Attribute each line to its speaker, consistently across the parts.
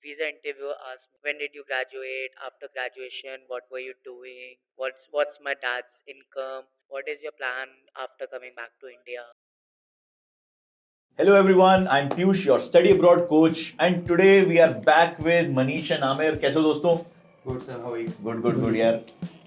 Speaker 1: visa interviewer asked me, when did you graduate? After graduation, what were you doing? What's my dad's income? What is your plan after coming back to India?
Speaker 2: Hello everyone, I'm Piyush, your study abroad coach, and today we are back with Manish and Amir. कैसे हो दोस्तों?
Speaker 3: Good sir, how are you?
Speaker 2: Good यार.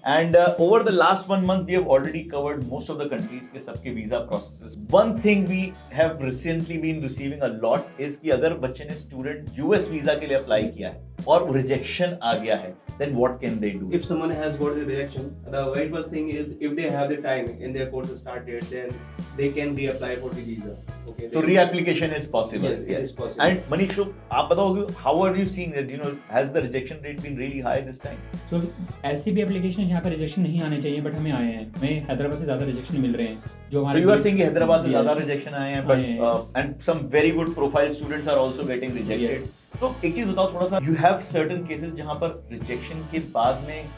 Speaker 2: And over the last 1 month, we have already covered most of the countries के सबके visa processes. One thing we have recently been receiving a lot is कि अगर बच्चे ने student US visa के लिए apply किया है और rejection आ गया है, then what can they do?
Speaker 3: If someone has got the rejection, the very first thing is if they have the time in their course start date, then they can reapply for the visa. Okay.
Speaker 2: So reapplication is possible.
Speaker 3: Yes, it is possible.
Speaker 2: And Manish, so आप बताओ how are you seeing that? Has the rejection rate been really high this time?
Speaker 4: So ऐसी भी application जहाँ पर rejection नहीं आने चाहिए but हमें आए हैं. हमें हैदराबाद से ज़्यादा रिजेक्शन मिल रहे हैं. जो हमारे
Speaker 2: So you are saying Hyderabad से ज़्यादा
Speaker 4: Yes.
Speaker 2: रिजेक्शन आए हैं, but and some very good profile students are also getting rejected.
Speaker 4: Yes.
Speaker 2: तो एक चीज बताओ थोड़ा सा. You have certain cases जहाँ पर रिजेक्शन के बाद में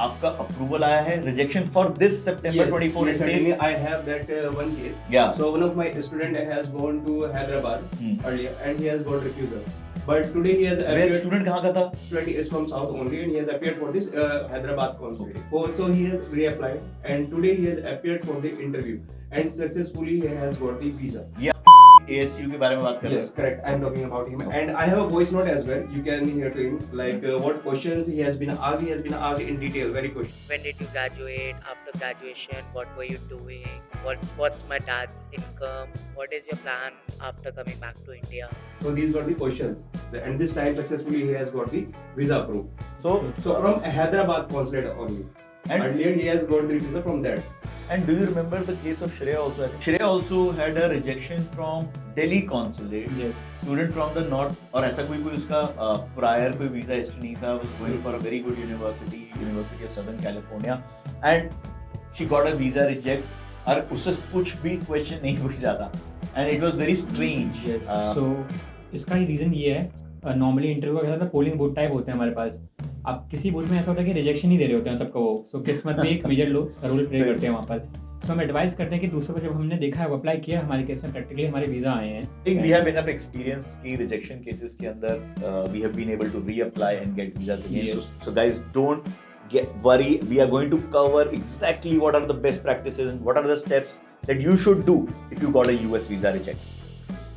Speaker 2: आपका अप्रूवल आया है. Rejection for this September 24
Speaker 3: yes,
Speaker 2: intake.
Speaker 3: certainly I have that one case.
Speaker 2: Yeah.
Speaker 3: So one of my student has gone to Hyderabad earlier and he has got refusal. But today he has
Speaker 2: Where
Speaker 3: appeared.
Speaker 2: student कहाँ का था?
Speaker 3: Student is from South only and he has appeared for this Hyderabad consulate.
Speaker 2: Okay.
Speaker 3: So he has reapplied and today he has appeared for the interview and successfully he has got the visa.
Speaker 2: Yeah. ASU के बारे में बात कर रहे हैं.
Speaker 3: Yes, correct. I am talking about him, and I have a voice note as well. You can hear to him like what questions he has been asked. He has been asked in detail, very question.
Speaker 1: When did you graduate? After graduation, what were you doing? What's my dad's income? What is your plan after coming back to India?
Speaker 3: So these were the questions, and this time successfully he has got the visa approved.
Speaker 2: So
Speaker 3: from Hyderabad consulate only.
Speaker 2: And
Speaker 3: earlier he has got the visa from that.
Speaker 2: And do you remember the case of Shreya also? I think Shreya also had a rejection from Delhi consulate.
Speaker 4: Yes.
Speaker 2: Student from the north, और ऐसा कोई उसका prior कोई visa history नहीं था. Was going for a very good university of Southern California, and she got a visa reject. और उससे कुछ भी question नहीं पूछा था. And it was very strange.
Speaker 4: Yes. So इसका ही रीज़न ये है. नॉर्मली इंटरव्यू का क्या होता है, पोलिंग बूथ टाइप होते हैं हमारे पास. अब किसी बूथ में ऐसा होता है कि रिजेक्शन ही दे रहे होते हैं सबको वो. सो किस्मत में एक मेजर रोल प्ले करते हैं वहाँ पर. तो हम एडवाइस करते हैं कि दूसरों को जब हमने देखा है अप्लाई किया हमारे केस में प्रैक्टिकली हमारे वीज़ा आए हैं.
Speaker 2: I think we have enough experience कि rejection cases के अंदर we have been able to reapply and get visas again.
Speaker 4: Yes.
Speaker 2: So guys, don't get worry. We are going to cover exactly what are the best practices and what are the steps that you should do if you got a US visa reject.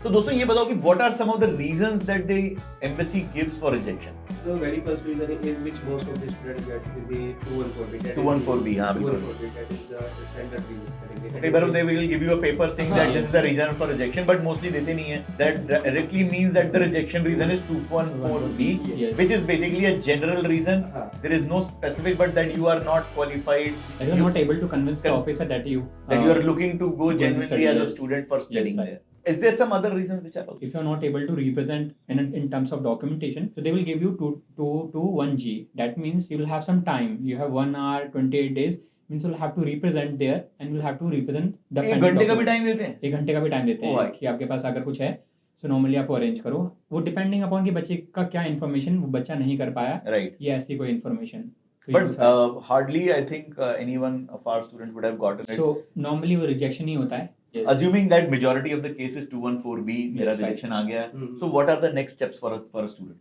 Speaker 2: तो दोस्तों ये बताओ कि what are some of the reasons that the embassy gives for rejection?
Speaker 3: The very first reason is which most of the students get is the 214B.
Speaker 2: 214B, हाँ बिल्कुल.
Speaker 3: 214B, that is the standard reason.
Speaker 2: Okay, but they will give you a paper saying that this is the reason for rejection, but mostly देते नहीं है. That directly means that the rejection reason is 214B,
Speaker 4: Yes.
Speaker 2: which is basically a general reason. There is no specific, but that you are not qualified.
Speaker 4: And you're not able to convince the officer that you
Speaker 2: are looking to go genuinely
Speaker 4: study,
Speaker 2: as a
Speaker 4: yes.
Speaker 2: student for studying
Speaker 4: Yes,
Speaker 2: there. Is there some other reasons which are?
Speaker 4: if you're not able to represent in terms of documentation, so they will give you 2 to 1G. That means you will have some time. You have 1 hour 28 days. Means you'll have to represent there and you'll have to represent the.
Speaker 2: एक घंटे का भी time देते हैं.
Speaker 4: 1 घंटे का भी time देते हैं कि आपके पास अगर कुछ है तो नॉर्मली आप अरेंज करो. वो डिपेंडिंग अपॉन कि बच्चे का क्या इन्फॉर्मेशन वो बच्चा नहीं कर पाया.
Speaker 2: Right.
Speaker 4: ये ऐसी कोई information.
Speaker 2: But hardly I think anyone of our students would have gotten it.
Speaker 4: So normally वो रिजेक्शन ही होता है. Yes.
Speaker 2: Assuming that majority of the cases 214B, मेरा
Speaker 4: Yes,
Speaker 2: rejection आ गया.
Speaker 3: Mhm.
Speaker 2: So what are the next steps for a student?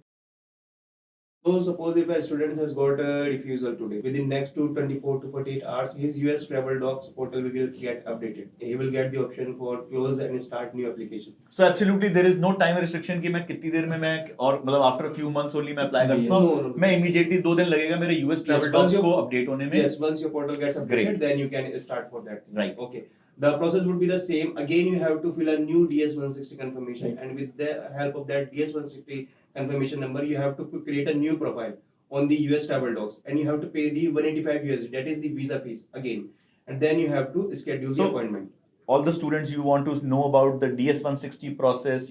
Speaker 3: So suppose if a student has got a refusal today, within next 24 to 48 hours, his US travel docs portal will get updated. He will get the option for close and start new application.
Speaker 2: So absolutely there is no time restriction कि मैं कितनी देर में मैं और मतलब after a few months only मैं apply कर सकता हूँ.
Speaker 3: No.
Speaker 2: मैं immediately 2 दिन लगेगा मेरे US travel
Speaker 3: Yes,
Speaker 2: docs
Speaker 3: once
Speaker 2: को update होने में.
Speaker 3: Yes, once your portal gets updated,
Speaker 2: Great.
Speaker 3: then you can start for that.
Speaker 2: Right.
Speaker 3: Okay. The process would be the same. Again, you have to fill a new DS-160 confirmation,
Speaker 4: Right.
Speaker 3: and with the help of that DS-160 confirmation number, you have to create a new profile on the US travel docs, and you have to pay the 185 USD. That is the visa fees again, and then you have to schedule the
Speaker 2: So-
Speaker 3: appointment.
Speaker 2: All the students you want to know about the DS-160 process,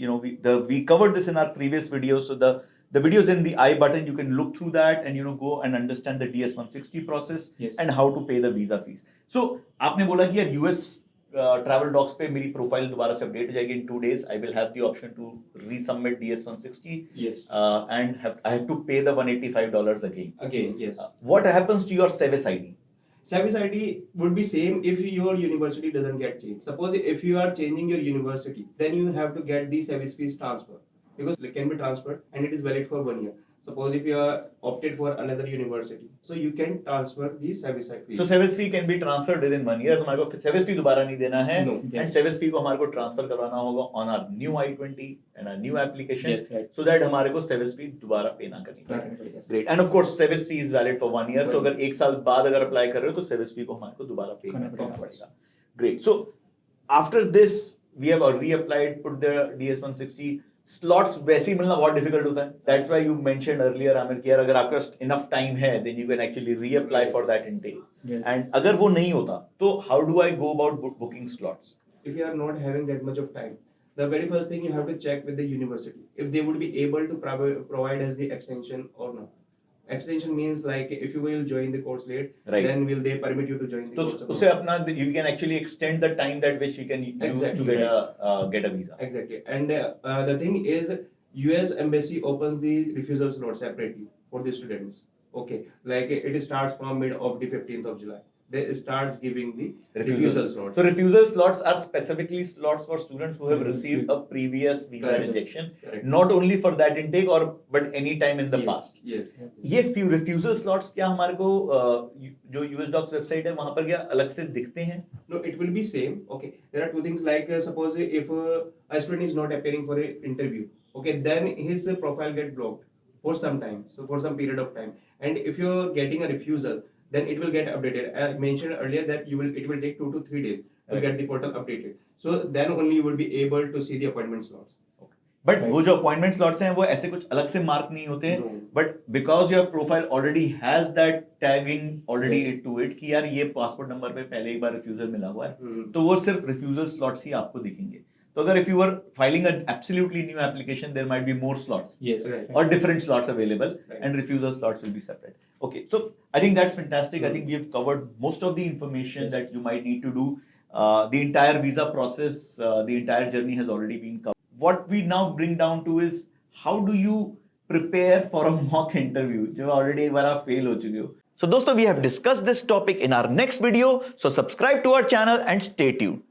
Speaker 2: we covered this in our previous videos. So the video is in the I button. You can look through that and go and understand the DS-160 process.
Speaker 4: Yes.
Speaker 2: And how to pay the visa fees. So आपने बोला कि यार US travel docs पे मेरी profile दोबारा से update हो जाएगी इन 2 days. I will have the option to resubmit DS-160.
Speaker 3: Yes.
Speaker 2: And I have to pay the $185 again.
Speaker 3: Again, yes.
Speaker 2: What happens to your Sevis ID?
Speaker 3: Service ID would be same if your university doesn't get changed. Suppose if you are changing your university, then you have to get the service fees transfer. because it can be transferred and it is valid for 1 year. Suppose if you are opted for another university, so you can transfer the service fee.
Speaker 2: So service fee can be transferred within 1 year. हमारे को service fee दोबारा नहीं देना है.
Speaker 3: No.
Speaker 2: And service fee को हमारे को transfer करवाना होगा on our new I-20 and our new application.
Speaker 4: Yes, right.
Speaker 2: So that हमारे को service fee दोबारा pay ना करनी पड़े. Great. And of course service fee is valid for 1 year. तो अगर 1 साल बाद अगर apply कर रहे हो तो service fee को हमारे को दोबारा pay करना पड़ेगा. Great. So after this we have reapplied, put the DS-160. Slots वैसे ही मिलना बहुत डिफिकल्ट होता है. That's why you mentioned earlier Aamir कि यार अगर आपका इनफ टाइम है then you can actually reapply for that intake. And अगर वो नहीं होता तो how do I go about booking slots?
Speaker 3: If you are not having that much of time, the very first thing you have to check with the university if they would be able to provide us the extension or not. Extension means like if you will join the course late,
Speaker 2: Right.
Speaker 3: then will they permit you to join the
Speaker 2: तो
Speaker 3: course?
Speaker 2: उससे अपना you can actually extend the time that which you can use
Speaker 3: Exactly.
Speaker 2: to get a visa.
Speaker 3: Exactly. And the thing is, US Embassy opens the refusal slot separately for the students. Okay, like it starts from mid of the 15th of July. They starts giving the refusal slots.
Speaker 2: So refusal slots are specifically slots for students who have received a previous visa
Speaker 3: Correct.
Speaker 2: rejection,
Speaker 3: Correct.
Speaker 2: not only for that intake or but any time in the
Speaker 3: Yes,
Speaker 2: past.
Speaker 3: Yes.
Speaker 2: ये few refusal slots क्या हमारे को जो US Docs website है वहाँ पर क्या अलग से दिखते हैं?
Speaker 3: No, it will be same. Okay, there are two things like suppose if a student is not appearing for an interview, okay, then his profile get blocked for some time, so for some period of time. And if you're getting a refusal, then it will get updated. I mentioned earlier that it will take 2 to 3 days to
Speaker 2: Right.
Speaker 3: get the portal updated. So then only you will be able to see the appointment slots.
Speaker 2: But
Speaker 4: Right.
Speaker 2: वो जो appointment slots हैं वो ऐसे कुछ अलग से mark नहीं होते हैं.
Speaker 3: No.
Speaker 2: But because your profile already has that tagging already
Speaker 4: Yes.
Speaker 2: To it कि यार ये पासपोर्ट नंबर पे पहले एक बार रिफ्यूजल मिला हुआ है,
Speaker 3: Hmm.
Speaker 2: तो वो सिर्फ रिफ्यूजल स्लॉट्स ही आपको दिखेंगे. तो अगर if you are filing an absolutely new application there might be more slots
Speaker 4: Yes.
Speaker 3: Right.
Speaker 2: or different slots available,
Speaker 3: Right.
Speaker 2: and refusal slots will be separate. Okay, so I think that's fantastic. I think we have covered most of the information
Speaker 4: Yes.
Speaker 2: that you might need to do. The entire visa process, the entire journey has already been covered. What we now bring down to is how do you prepare for a mock interview? जो already एक बार आप fail हो चुके हो. So दोस्तों, we have discussed this topic in our next video. So subscribe to our channel and stay tuned.